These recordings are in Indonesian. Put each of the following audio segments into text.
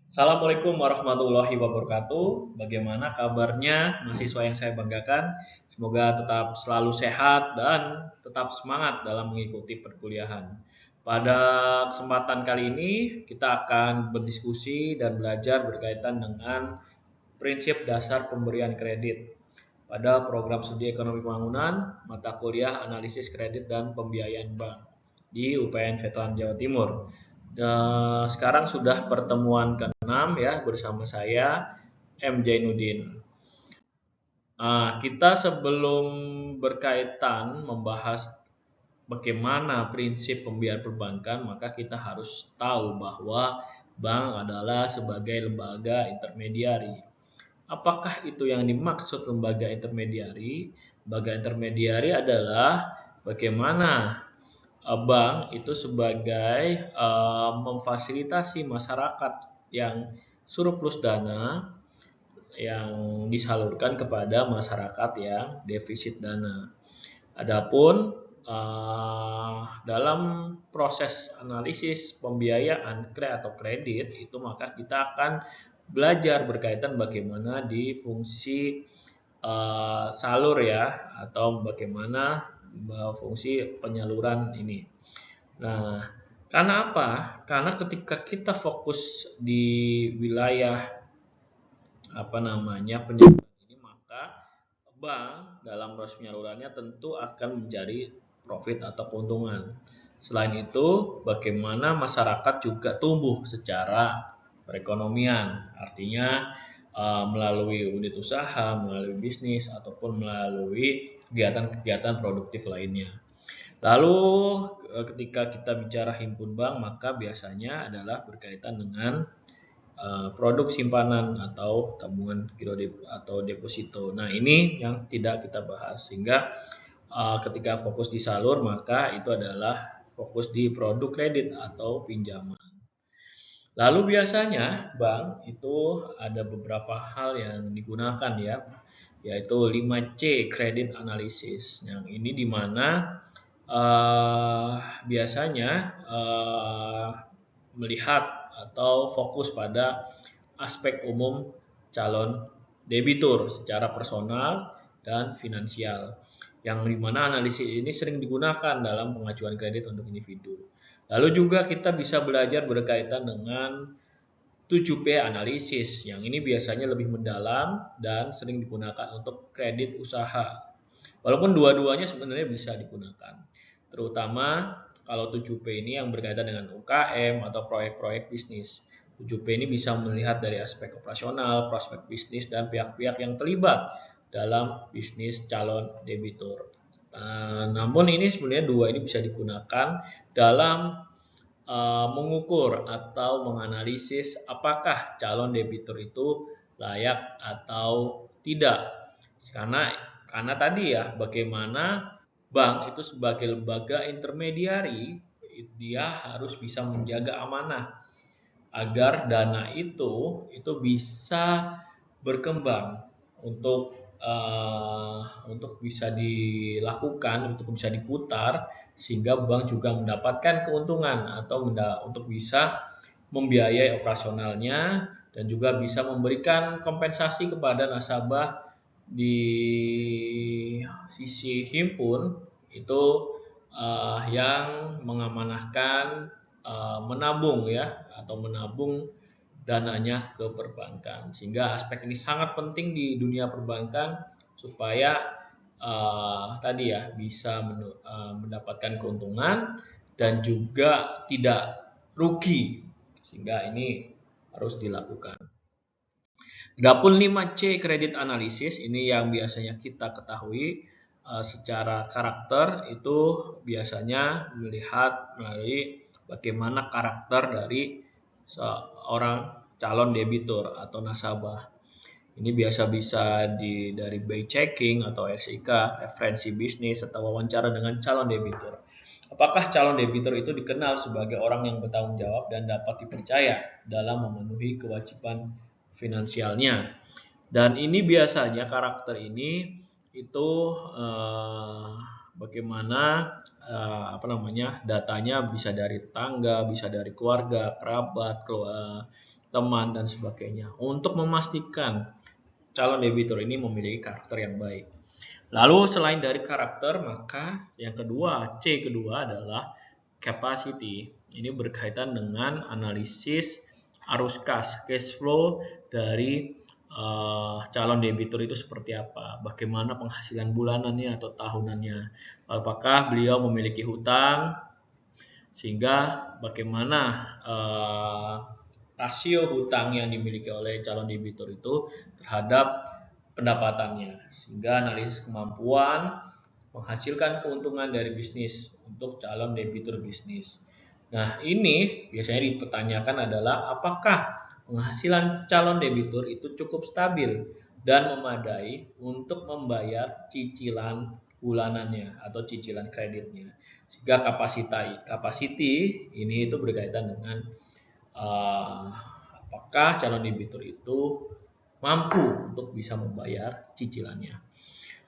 Assalamualaikum warahmatullahi wabarakatuh. Bagaimana kabarnya mahasiswa yang saya banggakan? Semoga tetap selalu sehat dan tetap semangat dalam mengikuti perkuliahan. Pada kesempatan kali ini kita akan berdiskusi dan belajar berkaitan dengan prinsip dasar pemberian kredit pada program studi ekonomi pembangunan, mata kuliah analisis kredit dan pembiayaan bank di UPN Veteran Jawa Timur. Sekarang sudah pertemuan ke-6 ya bersama saya M. Jainuddin. Kita sebelum berkaitan membahas bagaimana prinsip pembiayaan perbankan, maka kita harus tahu bahwa bank adalah sebagai lembaga intermediari. Apakah itu yang dimaksud lembaga intermediari? Lembaga intermediari adalah bagaimana bank itu sebagai memfasilitasi masyarakat yang surplus dana yang disalurkan kepada masyarakat yang defisit dana. Adapun dalam proses analisis pembiayaan atau kredit itu maka kita akan belajar berkaitan bagaimana di fungsi salur ya atau bagaimana fungsi penyaluran ini. Nah, karena apa? Karena ketika kita fokus di wilayah penyaluran ini, maka bank dalam proses penyalurannya tentu akan mencari profit atau keuntungan. Selain itu, bagaimana masyarakat juga tumbuh secara perekonomian, artinya melalui unit usaha, melalui bisnis, ataupun melalui kegiatan-kegiatan produktif lainnya. Lalu ketika kita bicara himpun bank, maka biasanya adalah berkaitan dengan produk simpanan atau tabungan atau deposito. Nah, ini yang tidak kita bahas, sehingga ketika fokus di salur maka itu adalah fokus di produk kredit atau pinjaman. Lalu biasanya bank itu ada beberapa hal yang digunakan ya, yaitu 5C credit analysis. Yang ini di mana biasanya melihat atau fokus pada aspek umum calon debitur secara personal dan finansial, yang dimana analisis ini sering digunakan dalam pengajuan kredit untuk individu. Lalu juga kita bisa belajar berkaitan dengan 7P analisis, yang ini biasanya lebih mendalam dan sering digunakan untuk kredit usaha. Walaupun dua-duanya sebenarnya bisa digunakan. Terutama kalau 7P ini yang berkaitan dengan UKM atau proyek-proyek bisnis. 7P ini bisa melihat dari aspek operasional, prospek bisnis, dan pihak-pihak yang terlibat dalam bisnis calon debitur. Namun ini sebenarnya dua ini bisa digunakan dalam mengukur atau menganalisis apakah calon debitur itu layak atau tidak. Karena tadi ya, bagaimana bank itu sebagai lembaga intermediari, dia harus bisa menjaga amanah agar dana itu bisa berkembang untuk bisa dilakukan, untuk bisa diputar, sehingga bank juga mendapatkan keuntungan atau untuk bisa membiayai operasionalnya dan juga bisa memberikan kompensasi kepada nasabah di sisi himpun itu yang mengamanahkan menabung ya atau menabung dananya ke perbankan, sehingga aspek ini sangat penting di dunia perbankan supaya tadi ya bisa mendapatkan keuntungan dan juga tidak rugi, sehingga ini harus dilakukan. Adapun 5C kredit analisis ini yang biasanya kita ketahui secara karakter itu biasanya melihat melalui bagaimana karakter dari seorang calon debitur atau nasabah. Ini biasa bisa dari by checking atau RCK, referensi bisnis, atau wawancara dengan calon debitur. Apakah calon debitur itu dikenal sebagai orang yang bertanggung jawab dan dapat dipercaya dalam memenuhi kewajiban finansialnya? Dan ini biasanya karakter ini itu bagaimana datanya bisa dari tetangga, bisa dari keluarga, kerabat, teman, dan sebagainya untuk memastikan calon debitur ini memiliki karakter yang baik. Lalu selain dari karakter, maka yang kedua, C kedua adalah capacity. Ini berkaitan dengan analisis arus kas, cash flow dari calon debitur itu seperti apa, bagaimana penghasilan bulanannya atau tahunannya, apakah beliau memiliki hutang, sehingga bagaimana rasio hutang yang dimiliki oleh calon debitur itu terhadap pendapatannya, sehingga analisis kemampuan menghasilkan keuntungan dari bisnis untuk calon debitur bisnis. Nah, ini biasanya dipertanyakan adalah apakah penghasilan calon debitur itu cukup stabil dan memadai untuk membayar cicilan bulanannya atau cicilan kreditnya. Sehingga capacity ini itu berkaitan dengan apakah calon debitur itu mampu untuk bisa membayar cicilannya.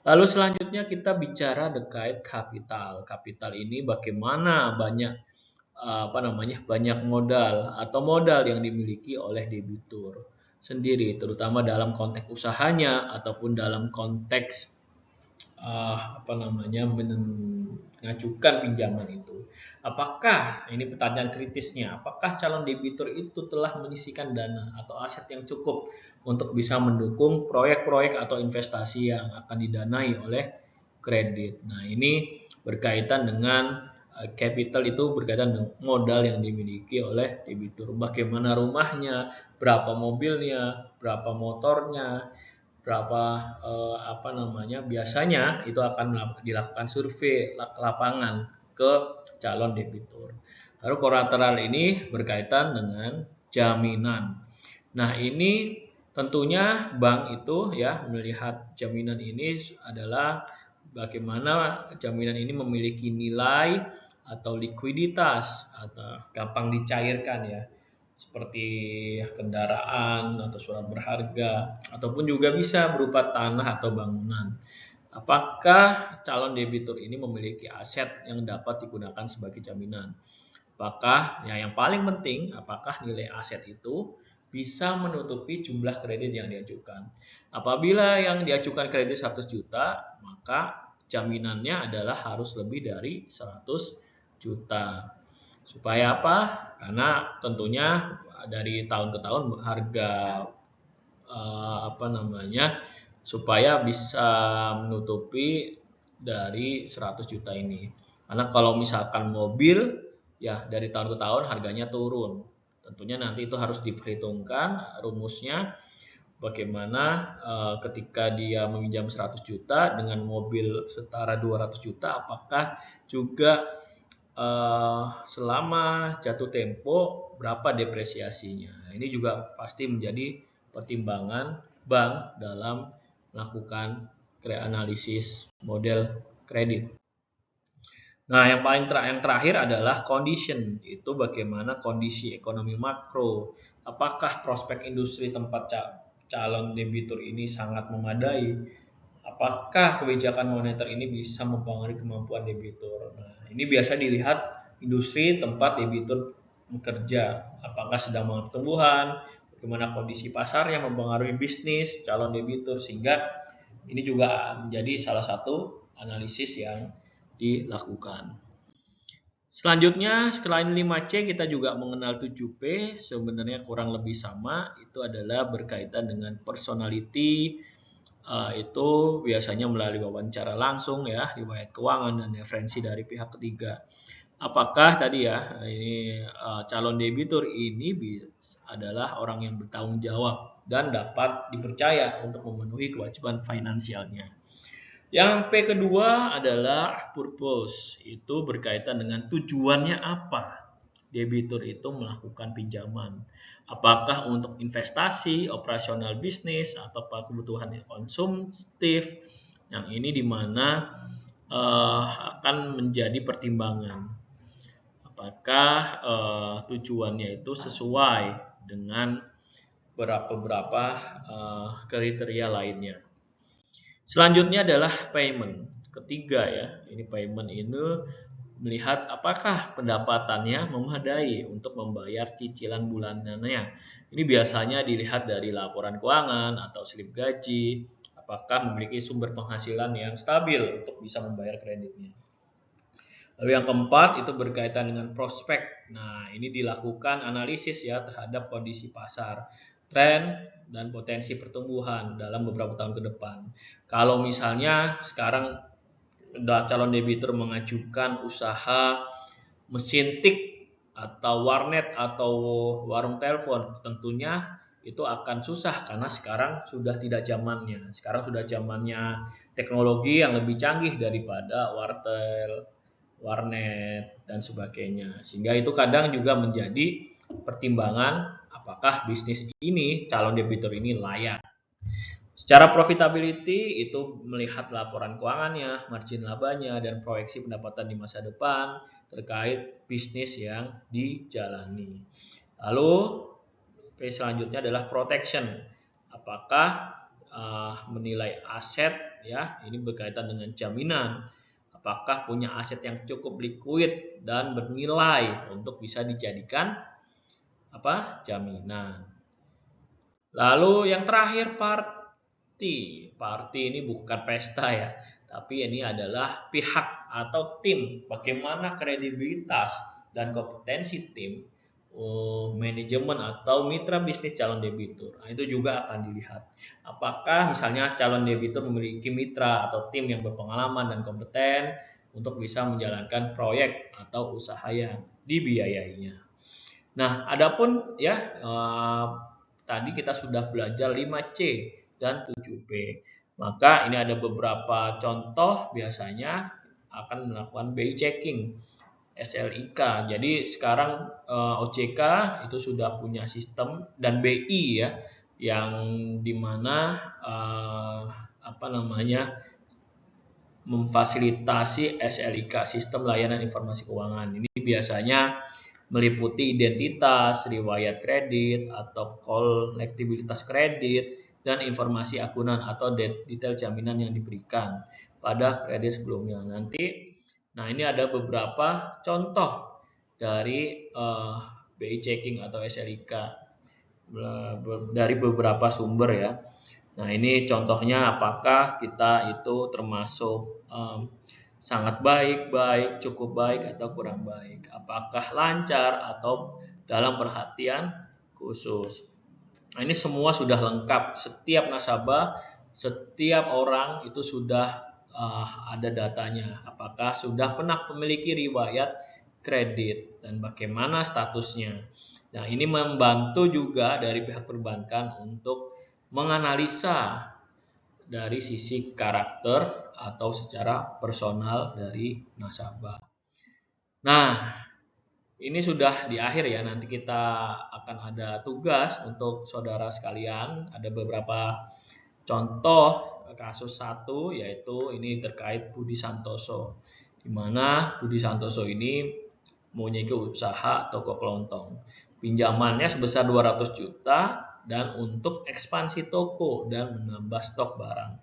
Lalu selanjutnya kita bicara terkait kapital. Kapital ini bagaimana banyak modal atau modal yang dimiliki oleh debitur sendiri, terutama dalam konteks usahanya ataupun dalam konteks mengajukan pinjaman itu. Apakah ini pertanyaan kritisnya? Apakah calon debitur itu telah menyisihkan dana atau aset yang cukup untuk bisa mendukung proyek-proyek atau investasi yang akan didanai oleh kredit? Nah, ini berkaitan dengan capital, itu berkaitan dengan modal yang dimiliki oleh debitur. Bagaimana rumahnya, berapa mobilnya, berapa motornya, berapa biasanya itu akan dilakukan survei lapangan ke calon debitur. Lalu kolateral ini berkaitan dengan jaminan. Nah, ini tentunya bank itu ya melihat jaminan ini adalah bagaimana jaminan ini memiliki nilai atau likuiditas atau gampang dicairkan ya, seperti kendaraan atau surat berharga, ataupun juga bisa berupa tanah atau bangunan. Apakah calon debitur ini memiliki aset yang dapat digunakan sebagai jaminan? Apakah yang paling penting, apakah nilai aset itu bisa menutupi jumlah kredit yang diajukan? Apabila yang diajukan kredit 100 juta, maka jaminannya adalah harus lebih dari 100 juta. Supaya apa? Karena tentunya dari tahun ke tahun harga supaya bisa menutupi dari 100 juta ini. Karena kalau misalkan mobil ya dari tahun ke tahun harganya turun. Tentunya nanti itu harus diperhitungkan rumusnya bagaimana ketika dia meminjam 100 juta dengan mobil setara 200 juta, apakah juga selama jatuh tempo berapa depresiasinya. Ini juga pasti menjadi pertimbangan bank dalam melakukan analisis model kredit. Nah, yang terakhir adalah condition, itu bagaimana kondisi ekonomi makro. Apakah prospek industri tempat calon debitur ini sangat memadai? Apakah kebijakan moneter ini bisa mempengaruhi kemampuan debitur? Nah, ini biasa dilihat industri tempat debitur bekerja. Apakah sedang mengalami pertumbuhan? Bagaimana kondisi pasar yang mempengaruhi bisnis calon debitur, sehingga ini juga menjadi salah satu analisis yang dilakukan. Selanjutnya, selain 5C, kita juga mengenal 7P, sebenarnya kurang lebih sama, itu adalah berkaitan dengan personality, itu biasanya melalui wawancara langsung ya, riwayat keuangan dan referensi dari pihak ketiga. Apakah tadi ya, ini calon debitur ini adalah orang yang bertanggung jawab dan dapat dipercaya untuk memenuhi kewajiban finansialnya. Yang P kedua adalah purpose, itu berkaitan dengan tujuannya apa debitur itu melakukan pinjaman. Apakah untuk investasi, operasional bisnis, atau kebutuhan konsumtif. Yang ini dimana akan menjadi pertimbangan. Apakah tujuannya itu sesuai dengan beberapa kriteria lainnya. Selanjutnya adalah payment. Ketiga ya, ini payment ini melihat apakah pendapatannya memadai untuk membayar cicilan bulanannya. Ini biasanya dilihat dari laporan keuangan atau slip gaji, apakah memiliki sumber penghasilan yang stabil untuk bisa membayar kreditnya. Lalu yang keempat itu berkaitan dengan prospek. Nah, ini dilakukan analisis ya terhadap kondisi pasar, tren, dan potensi pertumbuhan dalam beberapa tahun ke depan. Kalau misalnya sekarang calon debitur mengajukan usaha mesin tik atau warnet atau warung telepon, tentunya itu akan susah karena sekarang sudah tidak zamannya. Sekarang sudah zamannya teknologi yang lebih canggih daripada wartel, warnet, dan sebagainya. Sehingga itu kadang juga menjadi pertimbangan apakah bisnis ini, calon debitur ini layak. Secara profitability itu melihat laporan keuangannya, margin labanya, dan proyeksi pendapatan di masa depan terkait bisnis yang dijalani. Lalu selanjutnya adalah protection. Apakah menilai aset ya, ini berkaitan dengan jaminan. Apakah punya aset yang cukup liquid dan bernilai untuk bisa dijadikan jaminan. Lalu yang terakhir Party ini bukan pesta ya, tapi ini adalah pihak atau tim. Bagaimana kredibilitas dan kompetensi tim, manajemen atau mitra bisnis calon debitur. Nah, itu juga akan dilihat. Apakah misalnya calon debitur memiliki mitra atau tim yang berpengalaman dan kompeten untuk bisa menjalankan proyek atau usaha yang dibiayainya. Nah, adapun ya tadi kita sudah belajar 5C dan 7P. Maka ini ada beberapa contoh biasanya akan melakukan BI checking, SLIK. Jadi sekarang OJK itu sudah punya sistem dan BI ya yang dimana memfasilitasi SLIK, sistem layanan informasi keuangan. Ini biasanya meliputi identitas, riwayat kredit atau kolektibilitas kredit, dan informasi akunan atau detail jaminan yang diberikan pada kredit sebelumnya. Nah ini ada beberapa contoh dari BI checking atau SLIK dari beberapa sumber ya. Nah ini contohnya apakah kita itu termasuk sangat baik, cukup baik atau kurang baik. Apakah lancar atau dalam perhatian khusus. Nah, ini semua sudah lengkap. Setiap nasabah, setiap orang itu sudah ada datanya. Apakah sudah pernah memiliki riwayat kredit dan bagaimana statusnya. Nah, ini membantu juga dari pihak perbankan untuk menganalisa dari sisi karakter atau secara personal dari nasabah. Nah, ini sudah di akhir ya, nanti kita akan ada tugas untuk saudara sekalian. Ada beberapa contoh kasus satu, yaitu ini terkait Budi Santoso. Di mana Budi Santoso ini mempunyai usaha toko kelontong. Pinjamannya sebesar 200 juta dan untuk ekspansi toko dan menambah stok barang.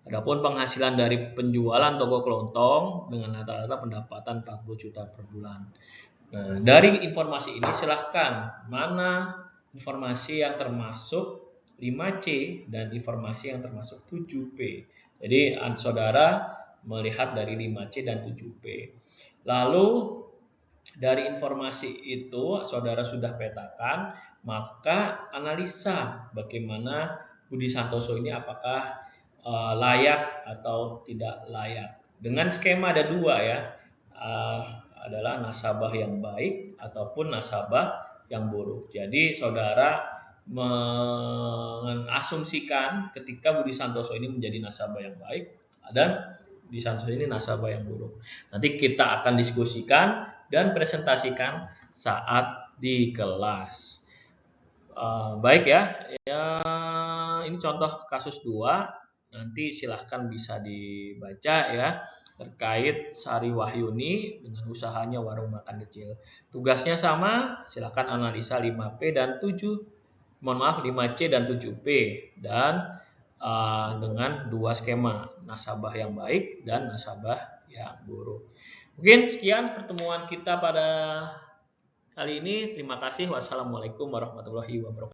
Adapun penghasilan dari penjualan toko kelontong dengan rata-rata pendapatan 40 juta per bulan. Nah, dari informasi ini silahkan mana informasi yang termasuk 5C dan informasi yang termasuk 7P. Jadi saudara melihat dari 5C dan 7P. Lalu dari informasi itu saudara sudah petakan, maka analisa bagaimana Budi Santoso ini apakah layak atau tidak layak. Dengan skema ada dua ya, adalah nasabah yang baik ataupun nasabah yang buruk. Jadi saudara mengasumsikan ketika Budi Santoso ini menjadi nasabah yang baik dan Budi Santoso ini nasabah yang buruk. Nanti kita akan diskusikan dan presentasikan saat di kelas. Baik ya, ini contoh kasus 2. Nanti silahkan bisa dibaca ya terkait Sari Wahyuni dengan usahanya warung makan kecil. Tugasnya sama, silahkan analisa 5C dan 7P dan dengan dua skema, nasabah yang baik dan nasabah yang buruk. Mungkin sekian pertemuan kita pada kali ini. Terima kasih. Wassalamualaikum warahmatullahi wabarakatuh.